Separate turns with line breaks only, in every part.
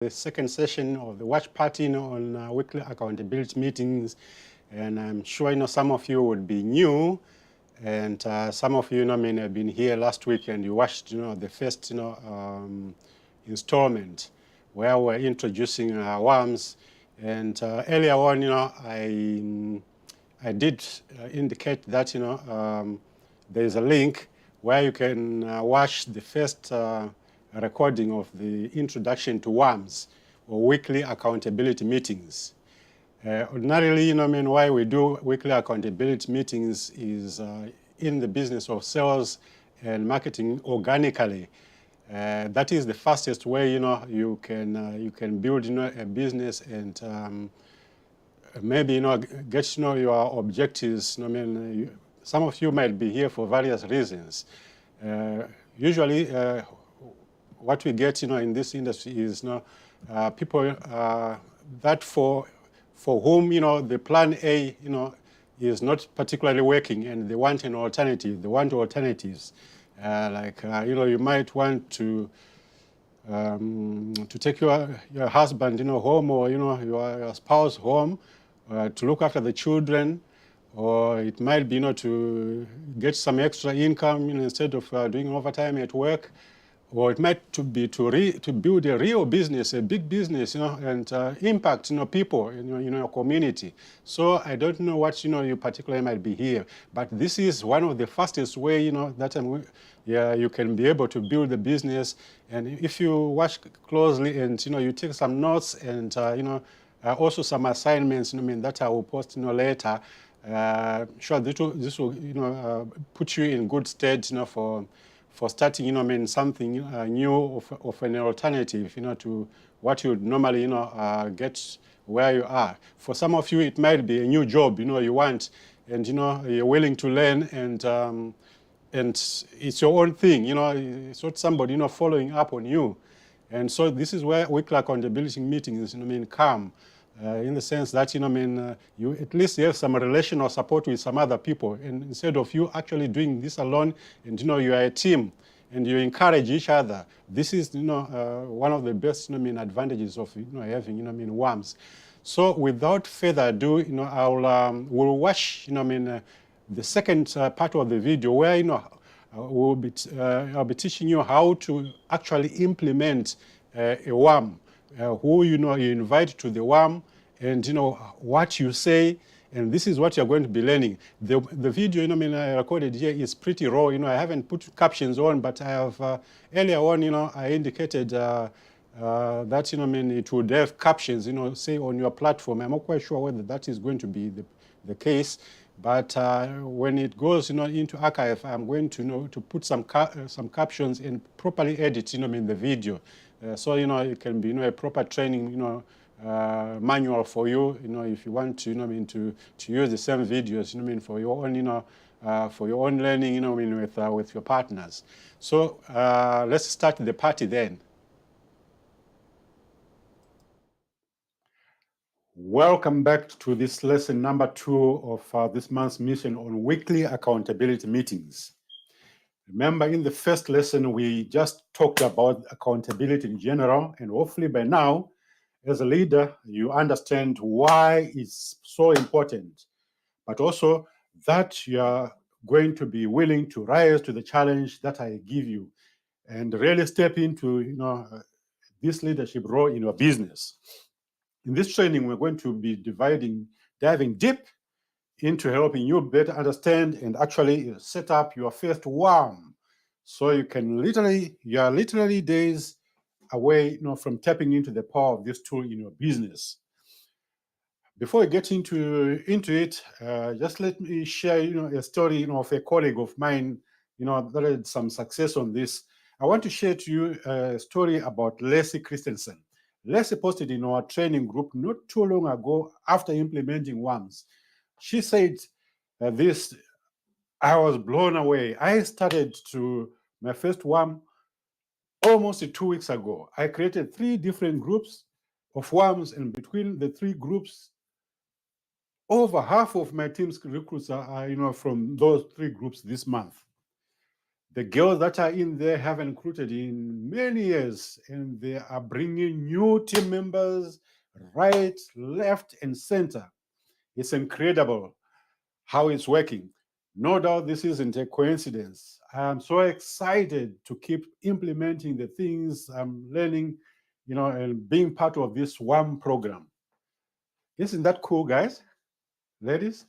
The second session of the watch party on weekly accountability meetings, and I'm sure some of you would be new, and some of you may have been here last week and you watched the first installment where we're introducing WAMs, and earlier on I did indicate that there's a link where you can watch the first recording of the introduction to WAMs, or weekly accountability meetings. Ordinarily, why we do weekly accountability meetings is in the business of sales and marketing organically. That is the fastest way, you can build, a business and maybe get to know your objectives. Some of you might be here for various reasons. Usually, what we get, in this industry is, people that for whom, the plan A, is not particularly working, and they want an alternative. They want alternatives, you might want to take your husband, home, or your spouse home, to look after the children, or it might be to get some extra income instead of doing overtime at work, or it might be to build a real business, a big business, and impact people in your community. So I don't know what you particularly might be here, but this is one of the fastest way that you can be able to build a business. And if you watch closely and you take some notes and also some assignments, that I will post later. Sure, this will put you in good stead for starting something new of an alternative to what you would normally get where you are. For some of you, it might be a new job you want, and you're willing to learn, and it's your own thing. It's not somebody following up on you. And so this is where weekly accountability meetings come, in the sense that you at least have some relational support with some other people, and instead of you actually doing this alone, and you are a team and you encourage each other. This is one of the best advantages of having WAMs. So without further ado, we'll watch the second part of the video where I'll be teaching you how to actually implement a WAM, who you invite to the WAM, and what you say, and this is what you're going to be learning. The video I recorded here is pretty raw. I haven't put captions on, but I have earlier on I indicated that it would have captions say on your platform. I'm not quite sure whether that is going to be the case, but when it goes into archive, I'm going to put some captions and properly edit in the video, so it can be a proper training manual for you if you want to to use the same videos for your own for your own learning with your partners. So let's start the party then. Welcome back to this lesson number 2 of this month's mission on weekly accountability meetings. Remember, in the first lesson, we just talked about accountability in general, and hopefully by now, as a leader, you understand why it's so important, but also that you are going to be willing to rise to the challenge that I give you and really step into this leadership role in your business. In this training, we're going to be diving deep into helping you better understand and actually set up your first WAM, so you are literally days away from tapping into the power of this tool in your business. Before we get into it, just let me share a story of a colleague of mine that had some success on this. I want to share to you a story about Leslie Christensen. Leslie posted in our training group not too long ago after implementing WAMs. She said this: I was blown away. I started my first WAM almost 2 weeks ago. I created 3 different groups of WAMs, and between the 3 groups, over half of my team's recruits are from those 3 groups this month. The girls that are in there haven't recruited in many years, and they are bringing new team members right, left, and center. It's incredible how it's working. No doubt this isn't a coincidence. I am so excited to keep implementing the things I'm learning, and being part of this WAM program. Isn't that cool, guys? Ladies?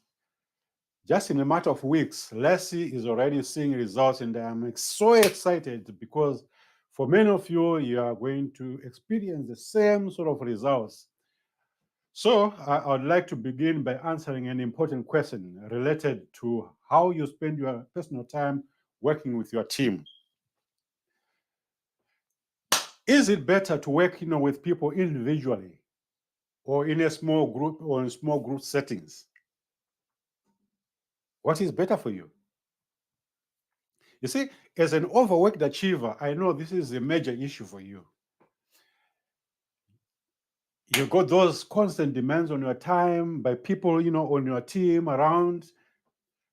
Just in a matter of weeks, Leslie is already seeing results, and I'm so excited because for many of you, you are going to experience the same sort of results. So I would like to begin by answering an important question related to how you spend your personal time working with your team. Is it better to work, with people individually or in a small group or in small group settings? What is better for you? You see, as an overworked achiever, I know this is a major issue for you. You got those constant demands on your time by people, on your team around.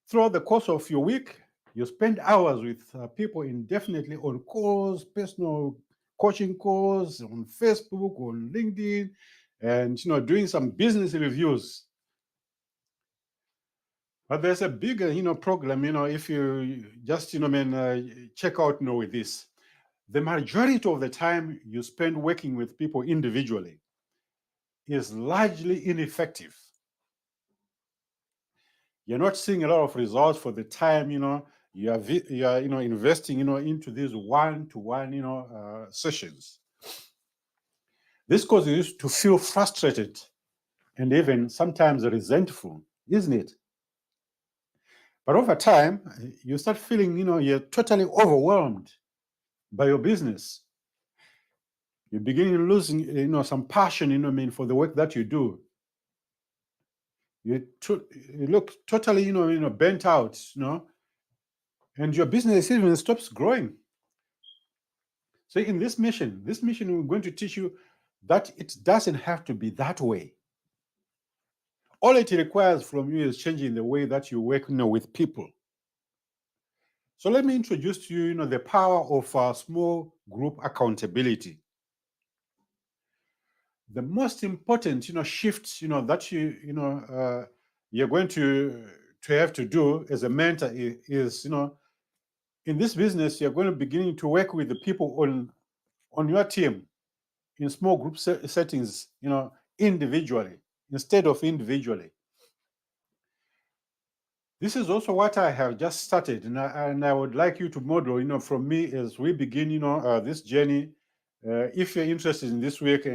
Throughout the course of your week, you spend hours with people indefinitely on calls, personal coaching calls, on Facebook, on LinkedIn, and doing some business reviews. But there's a bigger, problem. If you just, check out, with this. The majority of the time you spend working with people individually is largely ineffective. You're not seeing a lot of results for the time, you are investing, into these one-to-one, sessions. This causes you to feel frustrated and even sometimes resentful, isn't it? But over time, you start feeling, you're totally overwhelmed by your business. You begin losing, some passion, for the work that you do. You look totally, bent out, and your business even stops growing. So in this mission, we're going to teach you that it doesn't have to be that way. All it requires from you is changing the way that you work, with people. So let me introduce to you, the power of small group accountability. The most important, shift, that you're going to have to do as a mentor is, in this business, you're going to begin to work with the people on your team in small group settings, individually instead of individually. This is also what I have just started, and I would like you to model, from me as we begin, this journey. If you're interested in this work,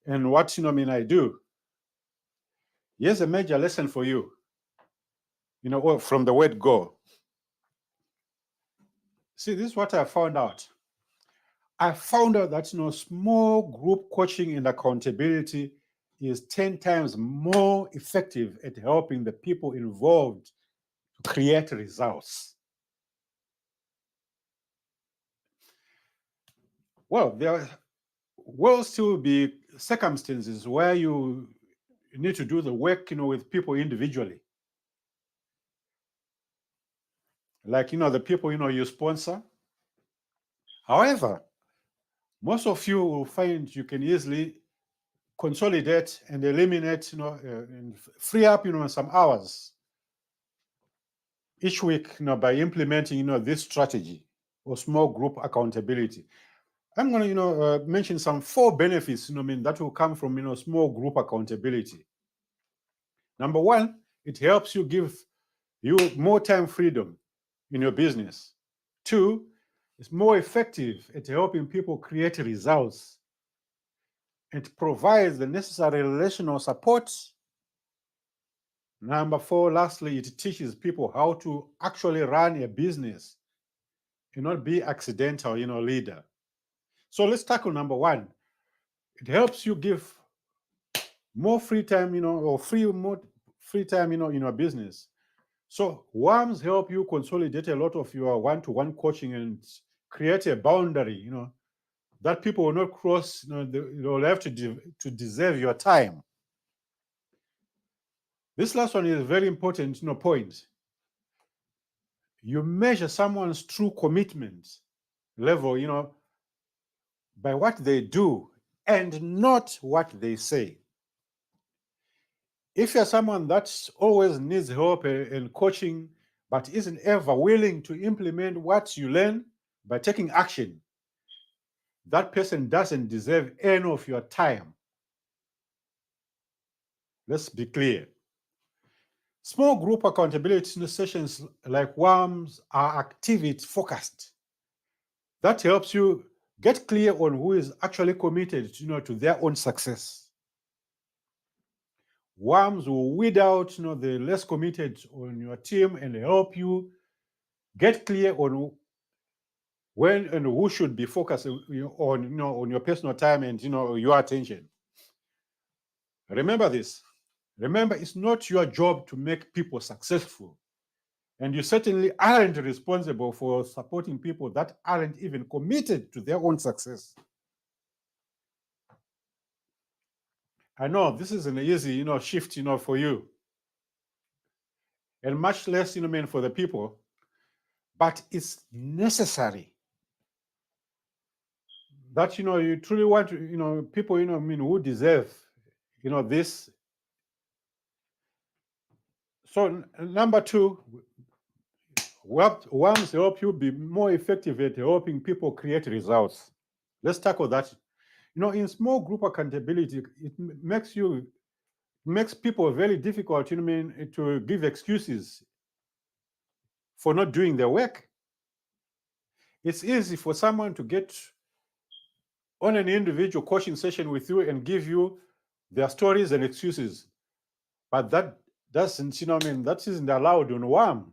and what I do. Here's a major lesson for you, from the word go. See, this is what I found out. I found out that small group coaching and accountability is 10 times more effective at helping the people involved to create results. Well, there will still be circumstances where you need to do the work, with people individually. Like, the people, you sponsor. However, most of you will find you can easily consolidate and eliminate, and free up, some hours each week, by implementing, this strategy or small group accountability. I'm going to, mention some 4 benefits, that will come from, small group accountability. Number 1, it helps you give you more time freedom in your business. 2, it's more effective at helping people create results. It provides the necessary relational support. Number 4, lastly, it teaches people how to actually run a business and not be accidental, leader. So let's tackle number 1. It helps you give more free time, or more free time, in your business. So WAMs help you consolidate a lot of your one-to-one coaching and create a boundary, that people will not cross. They'll have to deserve your time. This last one is a very important, point. You measure someone's true commitment level, by what they do and not what they say. If you're someone that always needs help and coaching, but isn't ever willing to implement what you learn by taking action, that person doesn't deserve any of your time. Let's be clear. Small group accountability sessions like WAMs are activity focused. That helps you get clear on who is actually committed, to their own success. WAMs will weed out, the less committed on your team and help you get clear on when and who should be focused on your personal time and your attention. Remember this. Remember, it's not your job to make people successful. And you certainly aren't responsible for supporting people that aren't even committed to their own success. I know this is an easy, shift, for you, and much less, meant for the people, but it's necessary that, you truly want to, people, who deserve, this. So number two, WAMs help you be more effective at helping people create results. Let's tackle that. In small group accountability, it makes people very difficult, to give excuses for not doing their work. It's easy for someone to get on an individual coaching session with you and give you their stories and excuses, but that doesn't, that isn't allowed on WAM.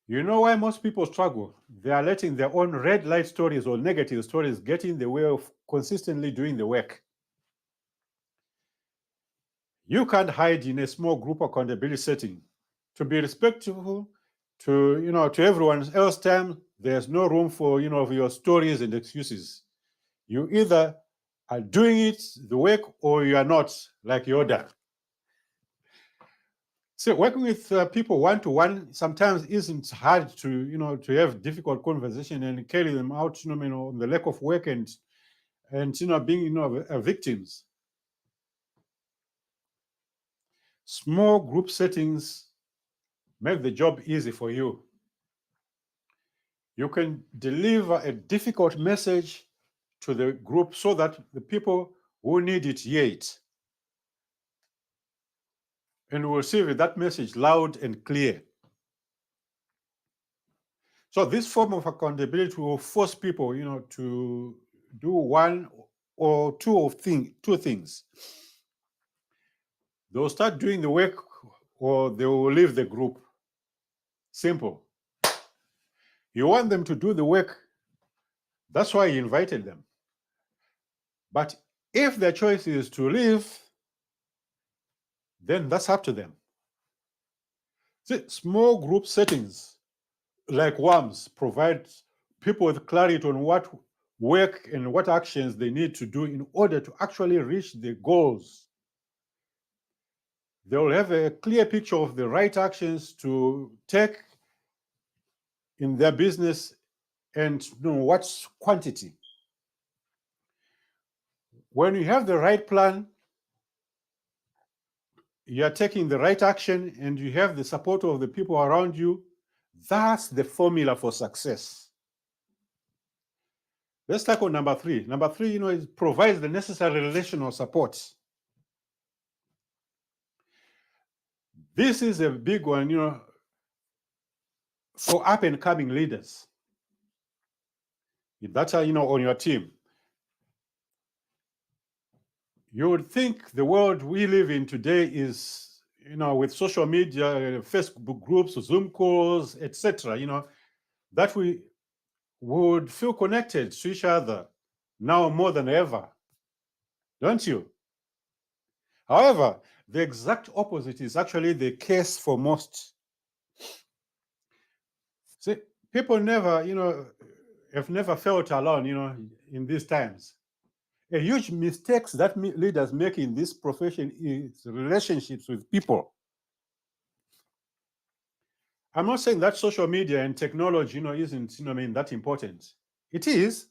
You know why most people struggle? They are letting their own red light stories or negative stories get in the way of consistently doing the work. You can't hide in a small group accountability setting. To be respectful to everyone else's time, there's no room for your stories and excuses. You either are doing it the work or you are not, like Yoda. So working with people one-to-one sometimes isn't hard to have difficult conversation and carry them out, on the lack of work and being victims. Small group settings make the job easy for you. You can deliver a difficult message to the group so that the people who need it hear it and will receive that message loud and clear. So this form of accountability will force people, to do one or two things. They'll start doing the work or they will leave the group. Simple. You want them to do the work. That's why you invited them. But if their choice is to leave, then that's up to them. See, small group settings like WAMs provide people with clarity on what work and what actions they need to do in order to actually reach the goals. They will have a clear picture of the right actions to take in their business and know what's quantity. When you have the right plan, you are taking the right action, and you have the support of the people around you, that's the formula for success. Let's tackle number three. Number three, it provides the necessary relational support. This is a big one, for up and coming leaders that are, on your team. You would think the world we live in today is, with social media, Facebook groups, Zoom calls, etc., that we would feel connected to each other now more than ever, don't you? However, the exact opposite is actually the case for most. See, people never, have never felt alone, in these times. A huge mistake that leaders make in this profession is relationships with people. I'm not saying that social media and technology, isn't, that important. It is,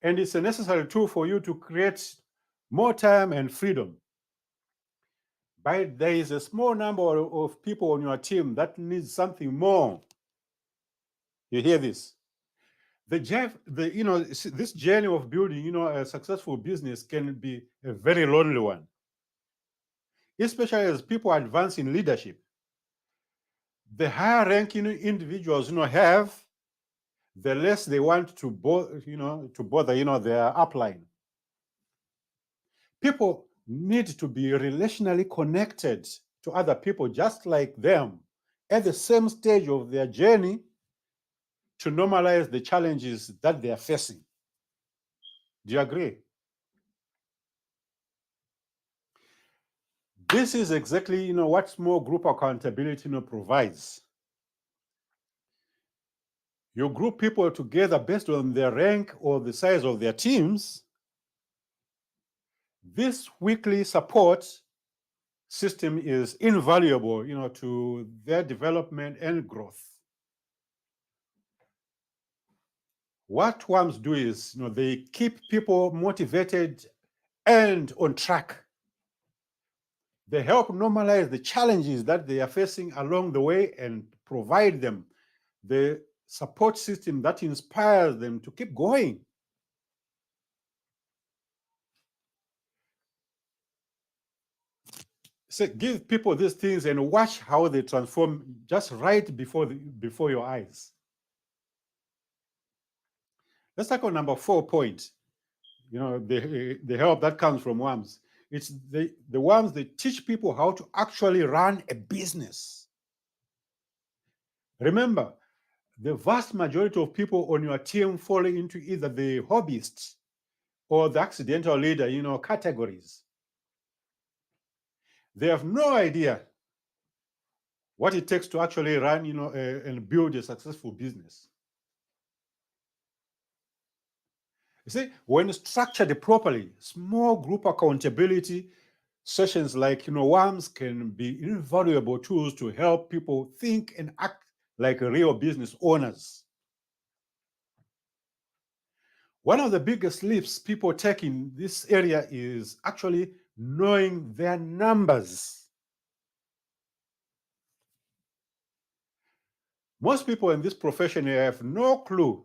and it's a necessary tool for you to create more time and freedom. But there is a small number of people on your team that needs something more. You hear this? This journey of building, a successful business can be a very lonely one, especially as people advance in leadership. The higher ranking individuals, have, the less they want to bother, their upline. People need to be relationally connected to other people just like them at the same stage of their journey to normalize the challenges that they are facing. Do you agree? This is exactly, what small group accountability, provides. You group people together based on their rank or the size of their teams. This weekly support system is invaluable, to their development and growth. What WAMs do is, they keep people motivated and on track. They help normalize the challenges that they are facing along the way and provide them the support system that inspires them to keep going. So give people these things and watch how they transform just right before your eyes. Let's talk on number 4 point. The help that comes from WAMs. It's the WAMs, they teach people how to actually run a business. Remember, the vast majority of people on your team fall into either the hobbyists or the accidental leader, categories. They have no idea what it takes to actually run, and build a successful business. You see, when structured properly, small group accountability sessions like, WAMs can be invaluable tools to help people think and act like real business owners. One of the biggest leaps people take in this area is actually knowing their numbers. Most people in this profession have no clue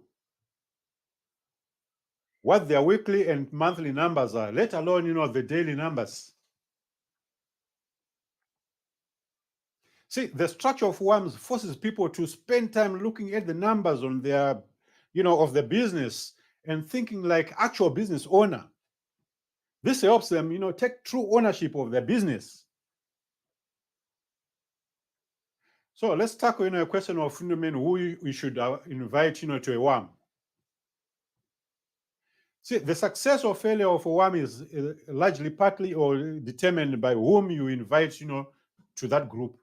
what their weekly and monthly numbers are, let alone, the daily numbers. See, the structure of WAMs forces people to spend time looking at the numbers on their, of the business and thinking like actual business owner. This helps them, take true ownership of their business. So let's tackle, a question of who we should invite, to a WAM. See, the success or failure of a WAM is largely partly or determined by whom you invite, to that group.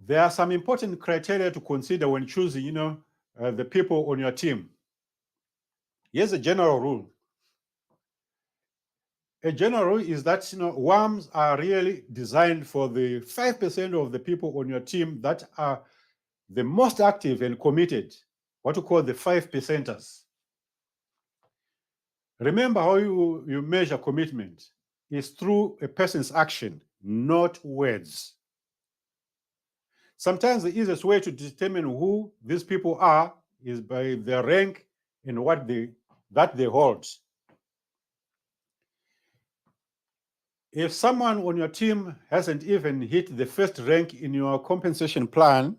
There are some important criteria to consider when choosing, the people on your team. Here's a general rule. A general rule is that, WAMs are really designed for the 5% of the people on your team that are the most active and committed, what we call the 5%ers. Remember how you measure commitment is through a person's action, not words. Sometimes the easiest way to determine who these people are is by their rank and what they hold. If someone on your team hasn't even hit the first rank in your compensation plan,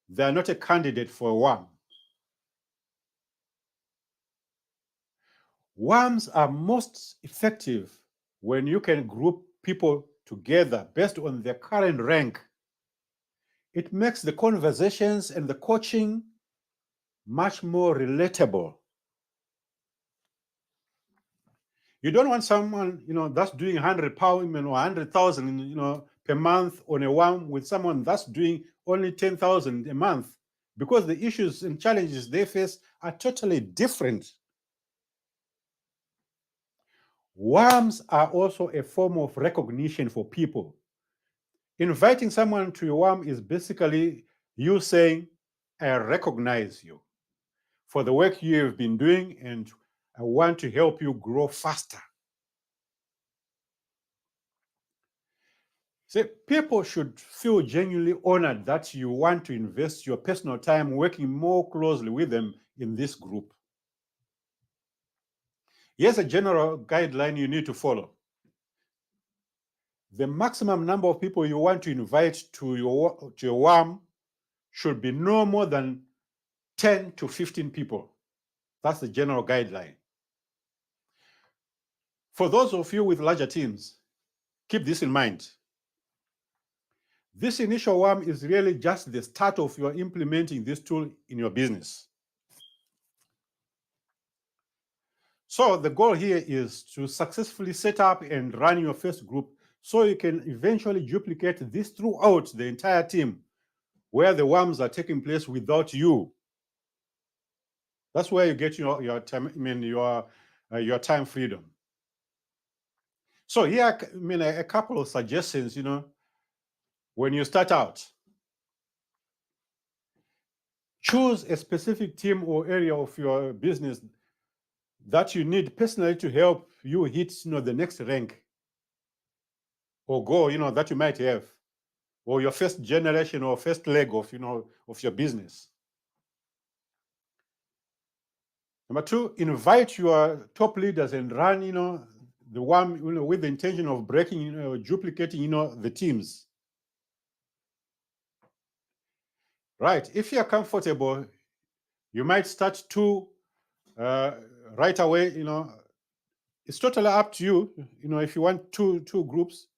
they are not a candidate for a WAM. WAMs are most effective when you can group people together based on their current rank. It makes the conversations and the coaching much more relatable. You don't want someone, that's doing 100 pound or 100,000, per month on a WAM with someone that's doing only 10,000 a month, because the issues and challenges they face are totally different. WAMs are also a form of recognition for people. Inviting someone to your WAM is basically you saying, I recognize you for the work you have been doing and I want to help you grow faster. See, people should feel genuinely honored that you want to invest your personal time working more closely with them in this group. Here's a general guideline you need to follow. The maximum number of people you want to invite to your WAM should be no more than 10 to 15 people. That's the general guideline. For those of you with larger teams, keep this in mind. This initial WAM is really just the start of your implementing this tool in your business. So the goal here is to successfully set up and run your first group so you can eventually duplicate this throughout the entire team where the WAMs are taking place without you. That's where you get your time, your time freedom. So here, a couple of suggestions, when you start out. Choose a specific team or area of your business that you need personally to help you hit the next rank or goal that you might have, or your first generation or first leg of of your business. Number two, invite your top leaders and run the one with the intention of breaking duplicating the teams. Right. If you're comfortable, you might start two right away. It's totally up to you. If you want two groups,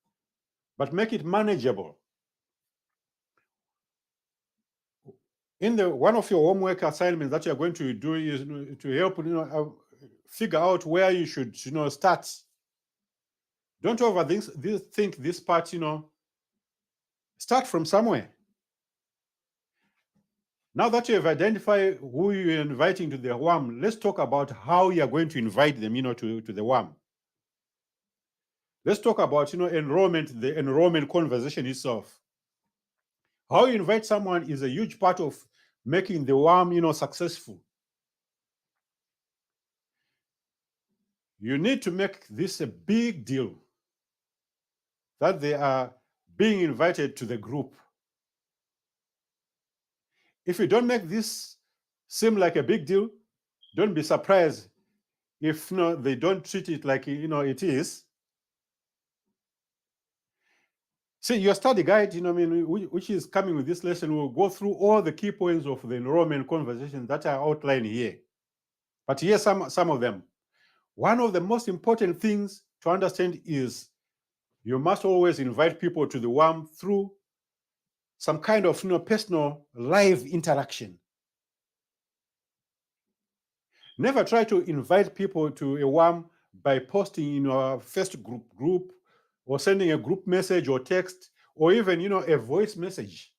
but make it manageable. In one of your homework assignments that you're going to do is to help figure out where you should start. Don't overthink this part. Start from somewhere. Now that you have identified who you're inviting to the WAM, let's talk about how you're going to invite them to the WAM. Let's talk about enrollment, the enrollment conversation itself. How you invite someone is a huge part of making the WAM successful. You need to make this a big deal that they are being invited to the group. If you don't make this seem like a big deal, don't be surprised if they don't treat it like it is. See, your study guide, which is coming with this lesson, will go through all the key points of the enrollment conversation that are outlined here. But here's some of them. One of the most important things to understand is you must always invite people to the WAM through some kind of personal live interaction. Never try to invite people to a WAM by posting in your first group or sending a group message or text or even a voice message.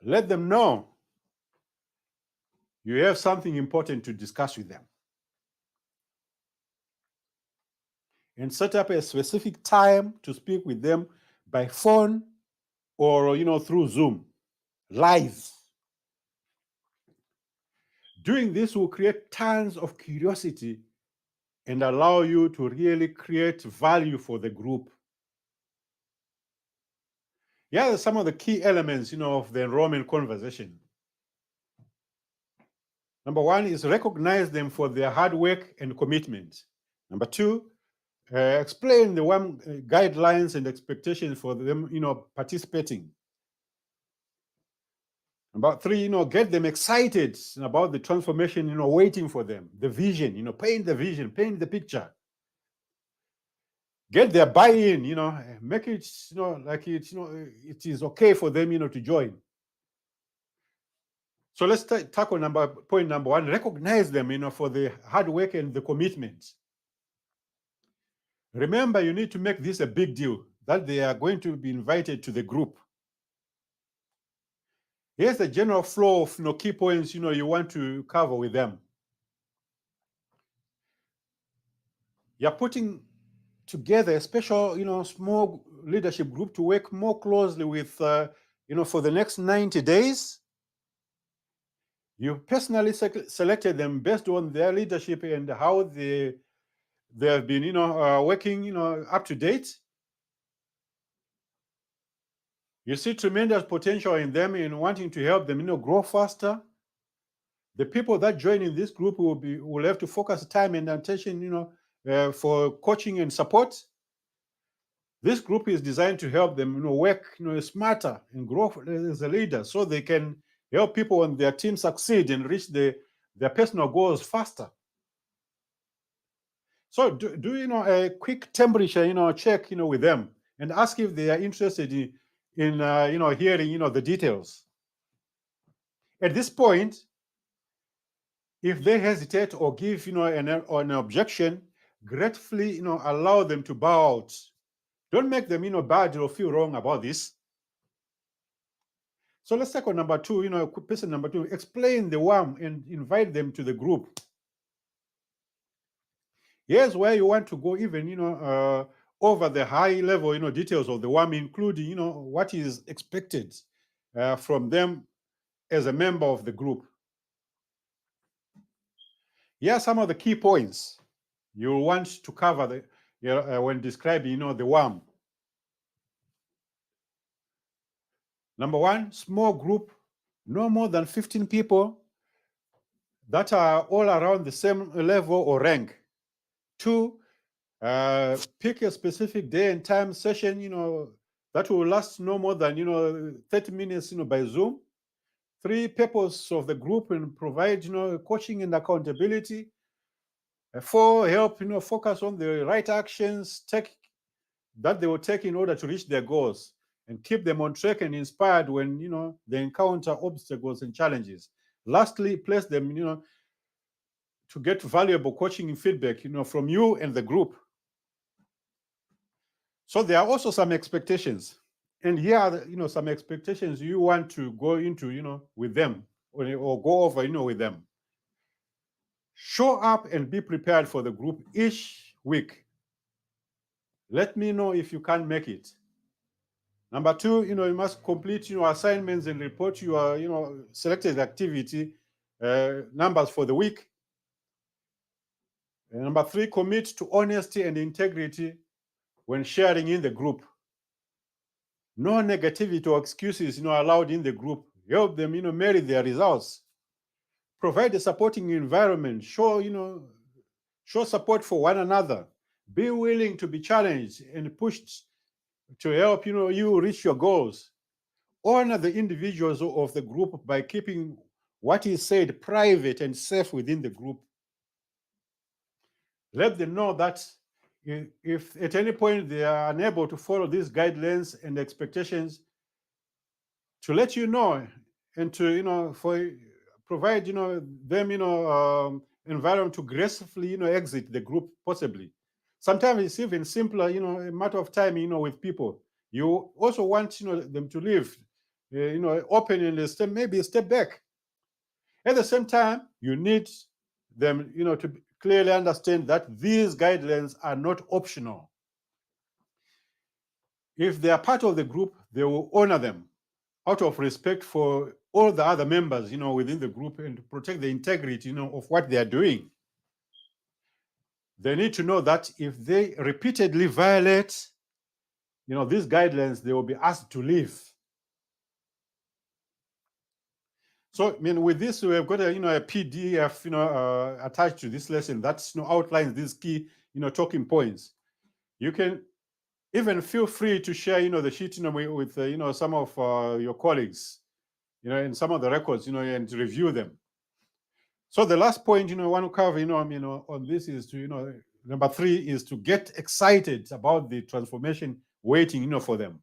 Let them know you have something important to discuss with them. And set up a specific time to speak with them by phone or through Zoom, live. Doing this will create tons of curiosity and allow you to really create value for the group. Here are some of the key elements of the enrollment conversation. Number one is recognize them for their hard work and commitment. Number two, explain the WAM guidelines and expectations for them participating. Number three, get them excited about the transformation waiting for them, the vision, paint the vision, paint the picture. Get their buy-in, make it like it is okay for them to join. So let's tackle point number one. Recognize them for the hard work and the commitment. Remember, you need to make this a big deal that they are going to be invited to the group. Here's the general flow of key points you want to cover with them. You're putting together a special, small leadership group to work more closely with, for the next 90 days. You personally selected them based on their leadership and how they have been, working, up to date. You see tremendous potential in them in wanting to help them, grow faster. The people that join in this group will have to focus time and attention, for coaching and support. This group is designed to help them, work, smarter and grow as a leader, so they can help people on their team succeed and reach their personal goals faster. So do a quick temperature, check, with them and ask if they are interested in hearing, the details. At this point, if they hesitate or give, an objection, gratefully, allow them to bow out. Don't make them, bad or feel wrong about this. So let's take on number two, person number two, explain the WAM and invite them to the group. Here's where you want to go even, over the high level, details of the WAM, including, what is expected from them as a member of the group. Here are some of the key points you want to cover when describing, the WAM. Number one, small group, no more than 15 people that are all around the same level or rank. Two, pick a specific day and time session, that will last no more than, 30 minutes, by Zoom. Three, purpose of the group and provide, coaching and accountability. Four, help, focus on the right actions that they will take in order to reach their goals and keep them on track and inspired when, they encounter obstacles and challenges. Lastly, place them, to get valuable coaching and feedback, from you and the group. So there are also some expectations. And here are, some expectations you want to go into, with them or go over, with them. Show up and be prepared for the group each week. Let me know if you can't make it. Number two, you must complete, assignments and report your, selected activity numbers for the week. And number three, commit to honesty and integrity when sharing in the group. No negativity or excuses, allowed in the group. Help them, merit their results. Provide a supporting environment. Show support for one another. Be willing to be challenged and pushed to help, you reach your goals. Honor the individuals of the group by keeping what is said private and safe within the group. Let them know that if at any point they are unable to follow these guidelines and expectations, to let you know and to, provide, them, environment to gracefully, exit the group possibly. Sometimes it's even simpler, a matter of time, with people. You also want, them to live, open and maybe step back. At the same time, you need them, to clearly understand that these guidelines are not optional. If they are part of the group, they will honor them out of respect for all the other members, within the group and to protect the integrity, of what they are doing. They need to know that if they repeatedly violate, these guidelines, they will be asked to leave. So, with this, we have got a PDF, attached to this lesson that outlines these key, talking points. You can even feel free to share, the sheet, with some of your colleagues, and some of the records, and review them. So the last point, I want to cover, on this is to, number three is to get excited about the transformation waiting, for them.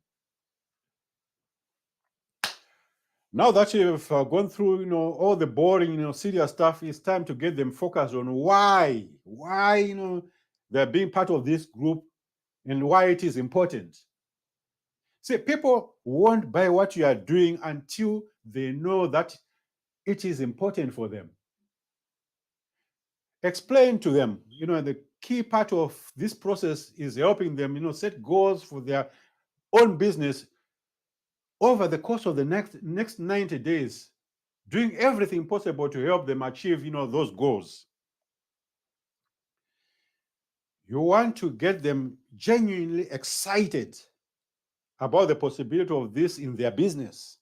Now that you've gone through, all the boring, serious stuff, it's time to get them focused on why, they're being part of this group and why it is important. See, people won't buy what you are doing until they know that it is important for them. Explain to them, the key part of this process is helping them, set goals for their own business over the course of the next 90 days, doing everything possible to help them achieve, those goals. You want to get them genuinely excited about the possibility of this in their business.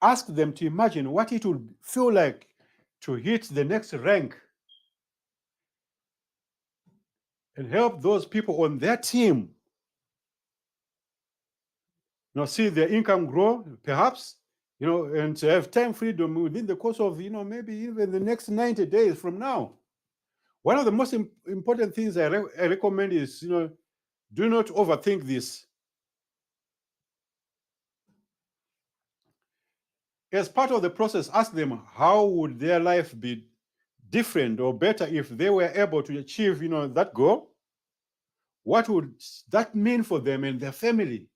Ask them to imagine what it would feel like to hit the next rank and help those people on their team see their income grow, perhaps, and to have time freedom within the course of, maybe even the next 90 days from now. One of the most important things I recommend is, do not overthink this. As part of the process, ask them how would their life be different or better if they were able to achieve, that goal. What would that mean for them and their family?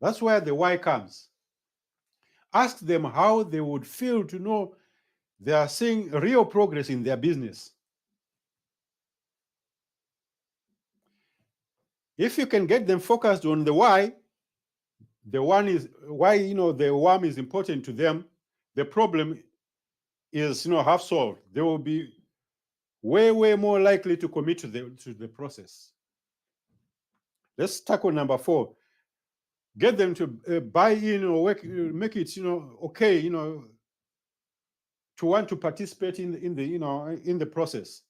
That's where the why comes. Ask them how they would feel to know they are seeing real progress in their business. If you can get them focused on the why, the one is why, the WAM is important to them, the problem is, half solved. They will be way more likely to commit to the process. Let's tackle number 4. Get them to buy in or make it, okay, to want to participate in the process.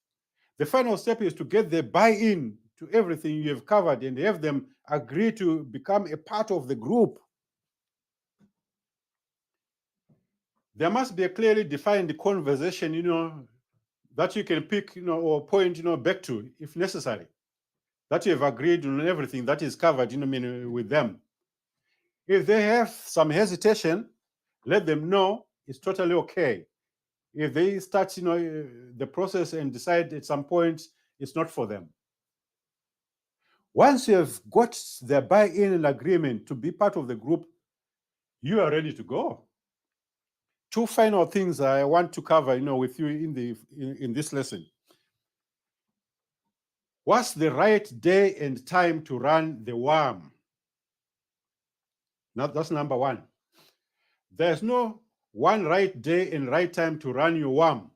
The final step is to get the buy-in to everything you have covered and have them agree to become a part of the group. There must be a clearly defined conversation, that you can pick, or point, back to if necessary. That you have agreed on everything that is covered, with them. If they have some hesitation, let them know it's totally okay. If they start, the process and decide at some point it's not for them. Once you have got their buy-in and agreement to be part of the group, you are ready to go. 2 final things I want to cover, with you in this lesson. What's the right day and time to run the WAM? Now, that's number 1. There's no one right day and right time to run your WAM.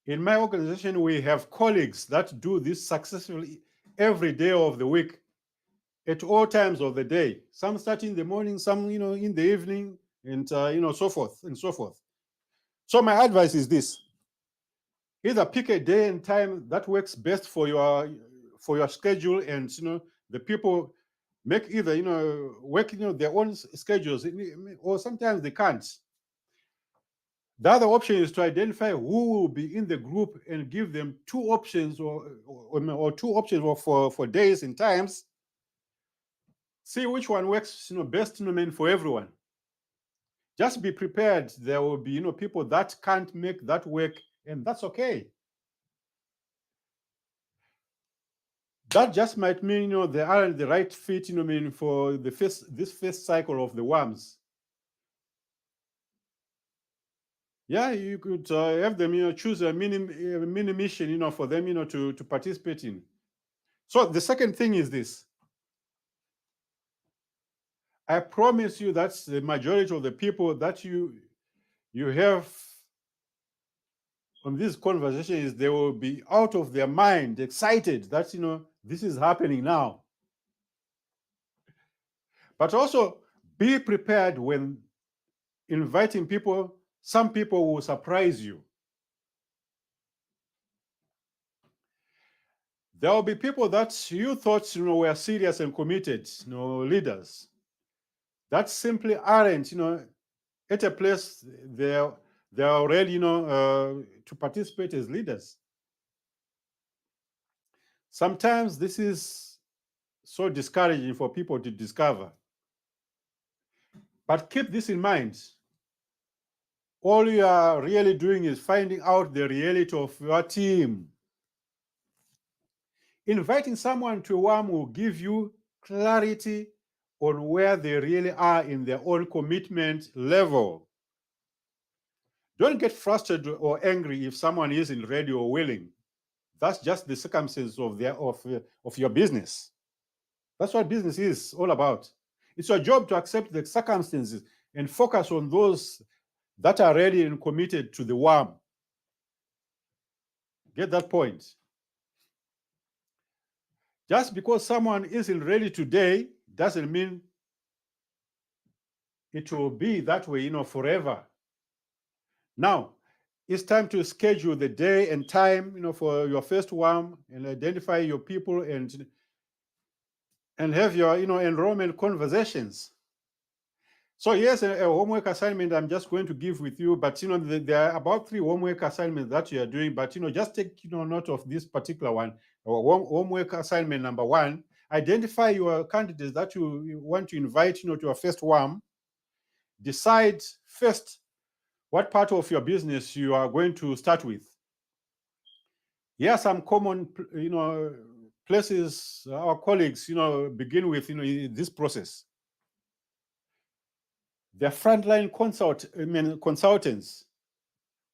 In my organization, we have colleagues that do this successfully every day of the week, at all times of the day. Some start in the morning, some, in the evening, and, so forth and so forth. So my advice is this. Either pick a day and time that works best for your schedule, and, the people make either, work, their own schedules, or sometimes they can't. The other option is to identify who will be in the group and give them 2 options or 2 options for days and times. See which one works, best, for everyone. Just be prepared. There will be, people that can't make that work, and that's okay. That just might mean, they aren't the right fit, for this first cycle of the WAMs. Yeah, you could have them, choose a mini mission, for them, to participate in. So the second thing is this. I promise you that's the majority of the people that you have on this conversation is they will be out of their mind, excited that, this is happening now. But also be prepared when inviting people. Some people will surprise you. There will be people that you thought, were serious and committed, leaders, that simply aren't, at a place they're already, to participate as leaders. Sometimes this is so discouraging for people to discover. But keep this in mind. All you are really doing is finding out the reality of your team. Inviting someone to WAM will give you clarity on where they really are in their own commitment level. Don't get frustrated or angry if someone isn't ready or willing. That's just the circumstances of your business. That's what business is all about. It's your job to accept the circumstances and focus on those that are ready and committed to the WAM. Get that point? Just because someone isn't ready today doesn't mean it will be that way, forever. Now, it's time to schedule the day and time, for your first WAM, and identify your people and have your, enrollment conversations. So here's a homework assignment I'm just going to give with you, but there are about 3 homework assignments that you are doing, but just take note of this particular one. Homework assignment number 1: identify your candidates that you want to invite to your first WAM. Decide first what part of your business you are going to start with. Here are some common places our colleagues begin with this process. They're frontline consultants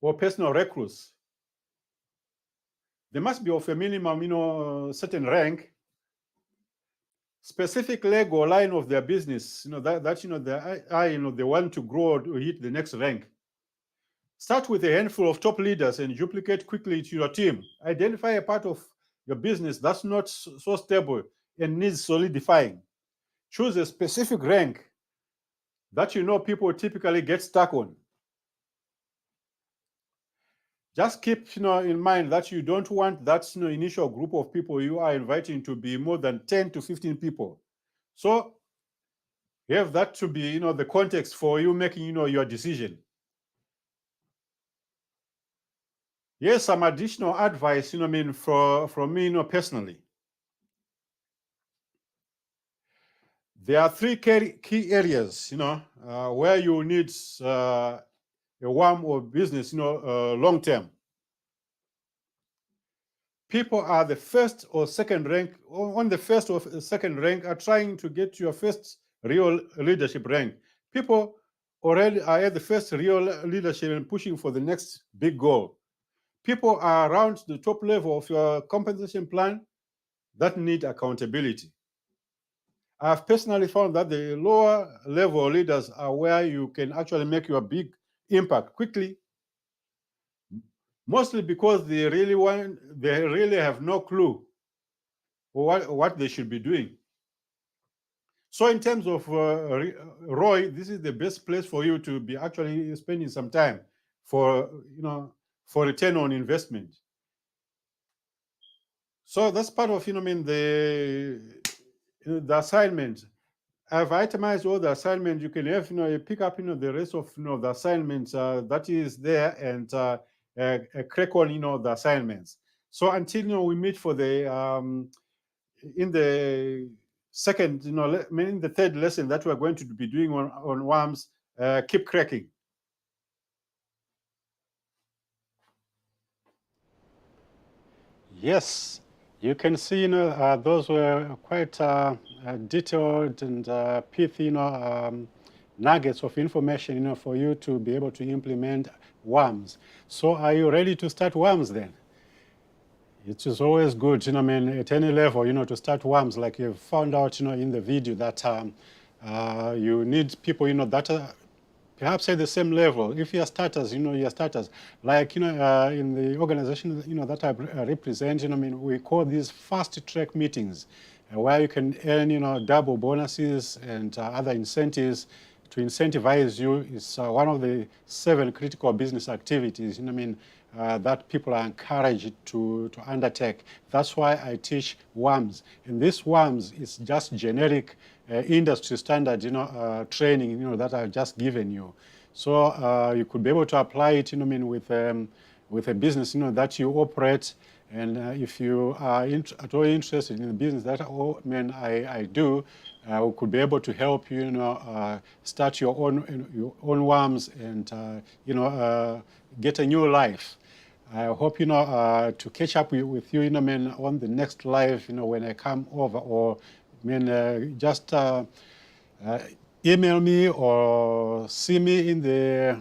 or personal recruits. They must be of a minimum, certain rank, specific leg or line of their business, they want to grow to hit the next rank. Start with a handful of top leaders and duplicate quickly to your team. Identify a part of your business that's not so stable and needs solidifying. Choose a specific rank that people typically get stuck on. Just keep in mind that you don't want that initial group of people you are inviting to be more than 10 to 15 people. So you have that to be the context for you making your decision. Here's some additional advice from me personally. There are 3 key areas where you need a WAM or business long term. People are the first or second rank, on the first or second rank, are trying to get to your first real leadership rank. People already are at the first real leadership and pushing for the next big goal. People are around the top level of your compensation plan that need accountability. I've personally found that the lower level leaders are where you can actually make your big impact quickly, mostly because they really have no clue what they should be doing. So in terms of ROI, this is the best place for you to be actually spending some time for return on investment. So that's part of the assignment. I've itemized all the assignments. You can have you pick up the rest of the assignments that is there and crack on the assignments. So until we meet for the in the second in the third lesson that we're going to be doing on WAMs, keep cracking. Yes, you can see those were quite detailed and pithy nuggets of information for you to be able to implement WAMs. So are you ready to start WAMs then? It is always good, at any level, to start WAMs, like you've found out, in the video that you need people, that are perhaps at the same level. If you're starters, you're starters. Like, in the organization, that I represent, we call these fast track meetings where you can earn, double bonuses and other incentives to incentivize you. Is one of the 7 critical business activities, that people are encouraged to undertake. That's why I teach WAMs. And this WAMs is just generic industry standard, training, that I've just given you. So you could be able to apply it, with a business, that you operate. And if you are at all interested in the business that I do, we could be able to help you, start your own WAMs and, get a new life. I hope, to catch up with you, on the next live, when I come over, or, just email me or see me in the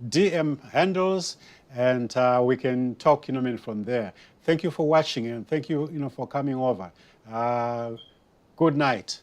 DM handles, and we can talk, from there. Thank you for watching, and thank you, for coming over. Good night.